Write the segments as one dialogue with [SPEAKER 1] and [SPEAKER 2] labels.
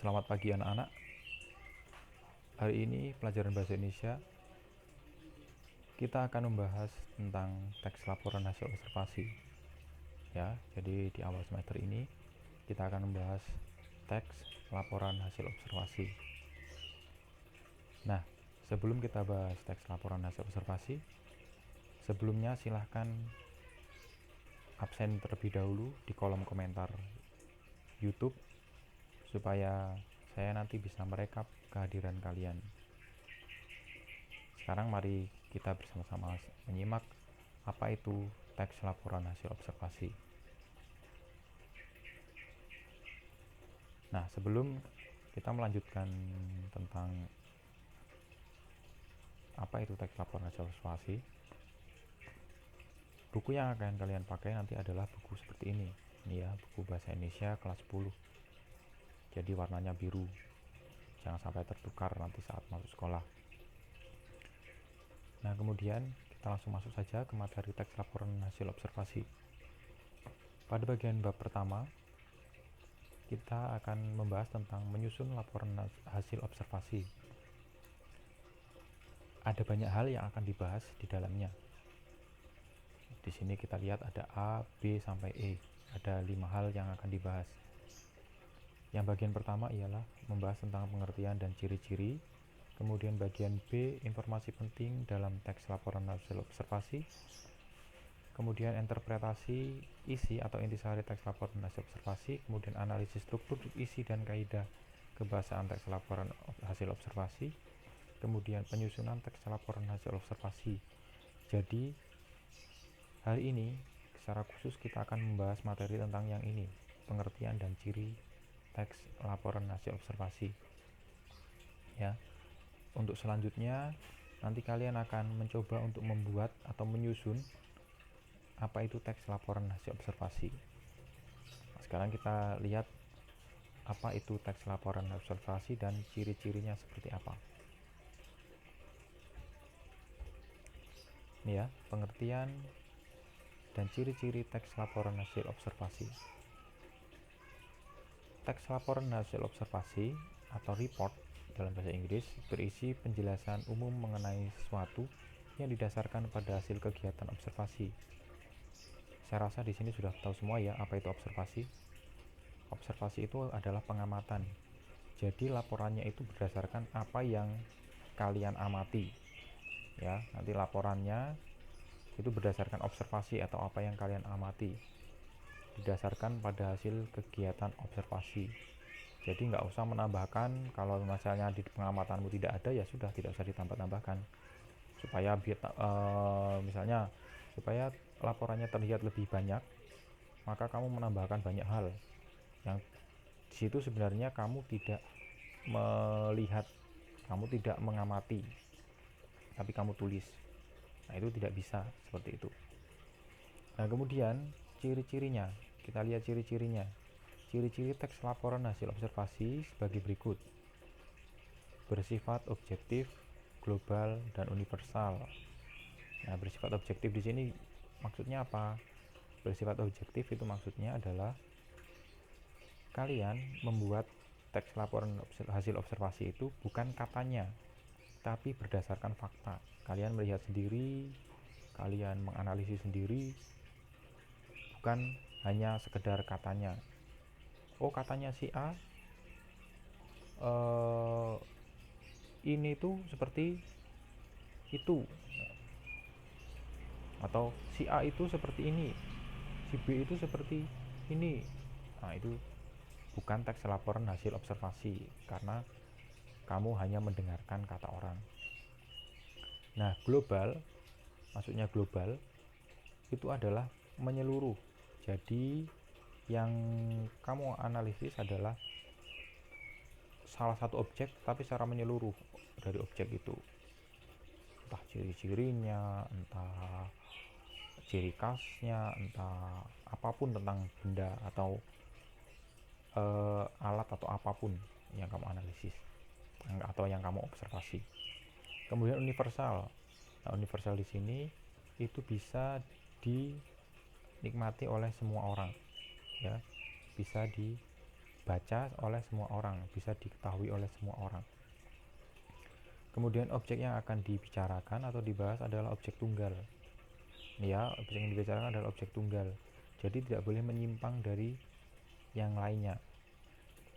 [SPEAKER 1] Selamat pagi anak-anak. Hari ini pelajaran bahasa Indonesia kita akan membahas tentang teks laporan hasil observasi. Ya, jadi di awal semester ini kita akan membahas teks laporan hasil observasi. Nah, sebelum kita bahas teks laporan hasil observasi, sebelumnya silahkan absen terlebih dahulu di kolom komentar YouTube supaya saya nanti bisa merekap kehadiran kalian. Sekarang mari kita bersama-sama menyimak apa itu teks laporan hasil observasi. Nah, sebelum kita melanjutkan tentang apa itu teks laporan hasil observasi, buku yang akan kalian pakai nanti adalah buku seperti ini. Ini ya, buku bahasa Indonesia kelas 10. Jadi warnanya biru. Jangan sampai tertukar nanti saat masuk sekolah. Nah, kemudian kita langsung masuk saja ke materi teks laporan hasil observasi. Pada bagian bab pertama, kita akan membahas tentang menyusun laporan hasil observasi. Ada banyak hal yang akan dibahas di dalamnya. Di sini kita lihat ada A, B, sampai E. Ada 5 hal yang akan dibahas. Yang bagian pertama ialah membahas tentang pengertian dan ciri-ciri. Kemudian bagian B, informasi penting dalam teks laporan hasil observasi. Kemudian interpretasi isi atau intisari teks laporan hasil observasi. Kemudian analisis struktur isi dan kaidah kebahasaan teks laporan hasil observasi. Kemudian penyusunan teks laporan hasil observasi. Jadi hari ini secara khusus kita akan membahas materi tentang yang ini, pengertian dan ciri teks laporan hasil observasi. Ya. Untuk selanjutnya nanti kalian akan mencoba untuk membuat atau menyusun apa itu teks laporan hasil observasi. Nah, sekarang kita lihat apa itu teks laporan observasi dan ciri-cirinya seperti apa. Ini ya, pengertian dan ciri-ciri teks laporan hasil observasi. Teks laporan hasil observasi atau report dalam bahasa Inggris berisi penjelasan umum mengenai sesuatu yang didasarkan pada hasil kegiatan observasi. Saya rasa di sini sudah tahu semua ya apa itu observasi. Observasi itu adalah pengamatan. Jadi laporannya itu berdasarkan apa yang kalian amati. Ya, nanti laporannya itu berdasarkan observasi atau apa yang kalian amati, didasarkan pada hasil kegiatan observasi. Jadi nggak usah menambahkan, kalau misalnya di pengamatanmu tidak ada ya sudah, tidak usah ditambah-tambahkan. Supaya misalnya supaya laporannya terlihat lebih banyak, maka kamu menambahkan banyak hal yang di situ sebenarnya kamu tidak melihat, kamu tidak mengamati, tapi kamu tulis. Nah, itu tidak bisa seperti itu. Nah, kemudian ciri-cirinya, kita lihat ciri-cirinya. Ciri-ciri teks laporan hasil observasi sebagai berikut. Bersifat objektif, global, dan universal. Nah, bersifat objektif di sini maksudnya apa? Bersifat objektif itu maksudnya adalah kalian membuat teks laporan hasil observasi itu bukan katanya, tapi berdasarkan fakta. Kalian melihat sendiri, kalian menganalisis sendiri, bukan hanya sekedar katanya. Oh, katanya si A ini tuh seperti itu, atau si A itu seperti ini, si B itu seperti ini. Nah, itu bukan teks laporan hasil observasi karena kamu hanya mendengarkan kata orang. Nah, global, maksudnya global itu adalah menyeluruh. Jadi yang kamu analisis adalah salah satu objek tapi secara menyeluruh dari objek itu, entah ciri-cirinya, entah ciri khasnya, entah apapun tentang benda atau alat atau apapun yang kamu analisis atau yang kamu observasi. Kemudian universal. Nah, universal di sini itu bisa dinikmati oleh semua orang, ya, bisa dibaca oleh semua orang, bisa diketahui oleh semua orang. Kemudian objek yang akan dibicarakan atau dibahas adalah objek tunggal. Ya, objek yang dibicarakan adalah objek tunggal. Jadi tidak boleh menyimpang dari yang lainnya.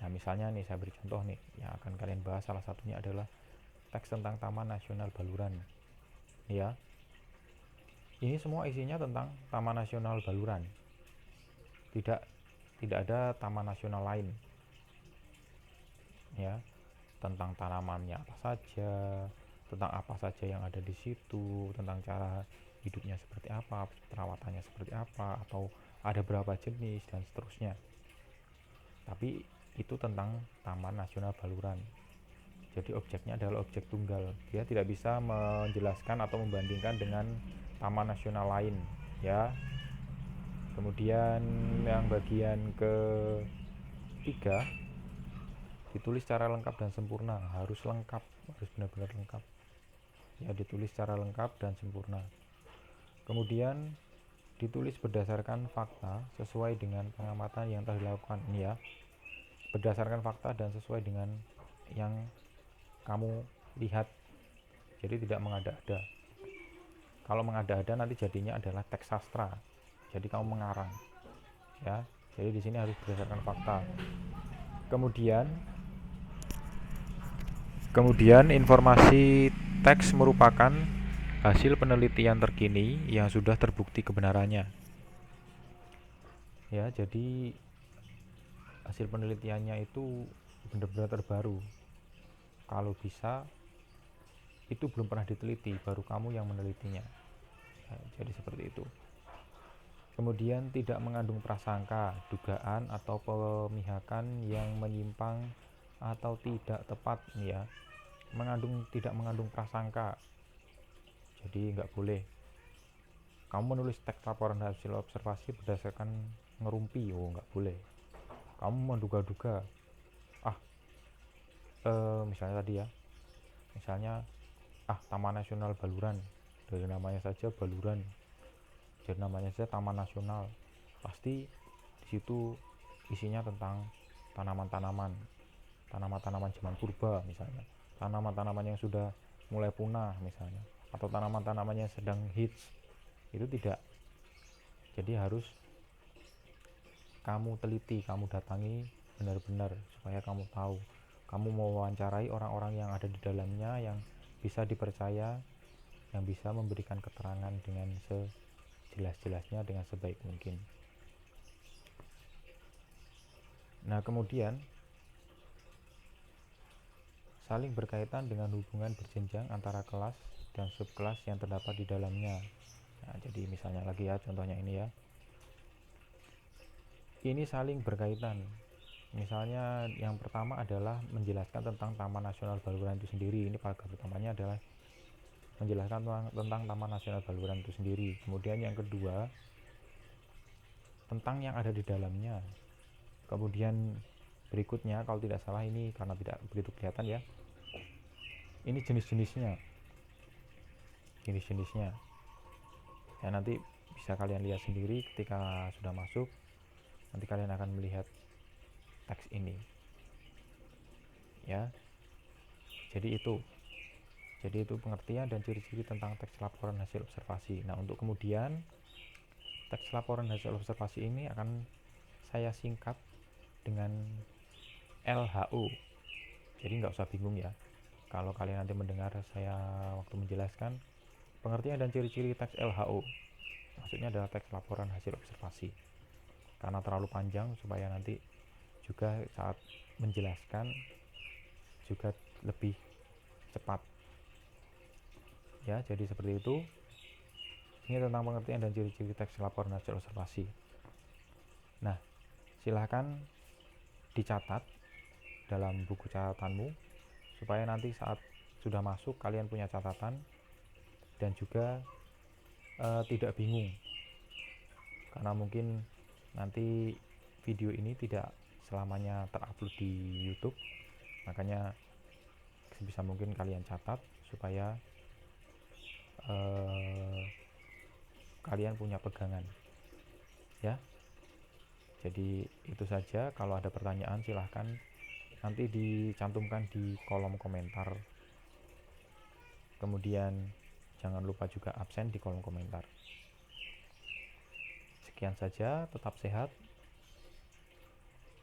[SPEAKER 1] Nah, misalnya nih saya beri contoh nih, yang akan kalian bahas salah satunya adalah teks tentang Taman Nasional Baluran. Ya. Ini semua isinya tentang Taman Nasional Baluran. Tidak ada taman nasional lain. Ya. Tentang tanamannya apa saja, tentang apa saja yang ada di situ, tentang cara hidupnya seperti apa, perawatannya seperti apa, atau ada berapa jenis dan seterusnya. Tapi itu tentang Taman Nasional Baluran. Jadi objeknya adalah objek tunggal. Dia tidak bisa menjelaskan atau membandingkan dengan taman nasional lain, ya. Kemudian yang bagian ketiga, ditulis secara lengkap dan sempurna. Harus lengkap, harus benar-benar lengkap. Ya, ditulis secara lengkap dan sempurna. Kemudian ditulis berdasarkan fakta sesuai dengan pengamatan yang telah dilakukan. Ini ya, berdasarkan fakta dan sesuai dengan yang kamu lihat. Jadi tidak mengada-ada. Kalau mengada-ada nanti jadinya adalah teks sastra. Jadi kamu mengarang. Ya. Jadi di sini harus berdasarkan fakta. Kemudian informasi teks merupakan hasil penelitian terkini yang sudah terbukti kebenarannya. Ya, jadi hasil penelitiannya itu benar-benar terbaru. Kalau bisa itu belum pernah diteliti, baru kamu yang menelitinya. Nah, jadi seperti itu. Kemudian tidak mengandung prasangka, dugaan atau pemihakan yang menyimpang atau tidak tepat, ya. Tidak mengandung prasangka. Jadi nggak boleh kamu menulis teks laporan hasil observasi berdasarkan ngerumpi. Nggak boleh. Kamu menduga-duga. Misalnya tadi ya. Misalnya Taman Nasional Baluran. Dari namanya saja Baluran. Jadi namanya saja Taman Nasional. Pasti di situ isinya tentang tanaman-tanaman zaman purba misalnya, tanaman-tanaman yang sudah mulai punah misalnya, atau tanaman-tanaman yang sedang hits. Itu tidak. Jadi harus kamu teliti, kamu datangi benar-benar supaya kamu tahu. Kamu mewawancarai orang-orang yang ada di dalamnya yang bisa dipercaya, yang bisa memberikan keterangan dengan sejelas-jelasnya, dengan sebaik mungkin. Nah, kemudian saling berkaitan dengan hubungan berjenjang antara kelas dan subkelas yang terdapat di dalamnya. Nah, jadi misalnya lagi ya, contohnya ini ya. Ini saling berkaitan. Misalnya yang pertama adalah menjelaskan tentang Taman Nasional Baluran itu sendiri. Ini paragraf pertamanya adalah menjelaskan tentang Taman Nasional Baluran itu sendiri. Kemudian yang kedua, tentang yang ada di dalamnya. Kemudian berikutnya, kalau tidak salah ini karena tidak begitu kelihatan ya, ini jenis-jenisnya. Ya, nanti bisa kalian lihat sendiri ketika sudah masuk. Nanti kalian akan melihat teks ini. Ya. Jadi itu pengertian dan ciri-ciri tentang teks laporan hasil observasi. Nah, untuk kemudian teks laporan hasil observasi ini akan saya singkat dengan LHO. Jadi nggak usah bingung ya. Kalau kalian nanti mendengar saya waktu menjelaskan pengertian dan ciri-ciri teks LHO, maksudnya adalah teks laporan hasil observasi. Karena terlalu panjang, supaya nanti juga saat menjelaskan juga lebih cepat. Ya, jadi seperti itu. Ini tentang pengertian dan ciri-ciri teks laporan hasil observasi. Nah, silahkan dicatat dalam buku catatanmu supaya nanti saat sudah masuk kalian punya catatan dan juga tidak bingung, karena mungkin nanti video ini tidak selamanya terupload di YouTube. Makanya sebisa mungkin kalian catat supaya kalian punya pegangan, ya. Jadi itu saja, kalau ada pertanyaan silahkan nanti dicantumkan di kolom komentar. Kemudian jangan lupa juga absen di kolom komentar. Sekian saja, tetap sehat,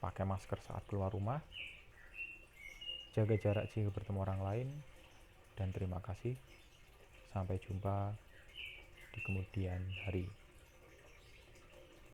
[SPEAKER 1] pakai masker saat keluar rumah, jaga jarak jika bertemu orang lain, dan terima kasih. Sampai jumpa di kemudian hari.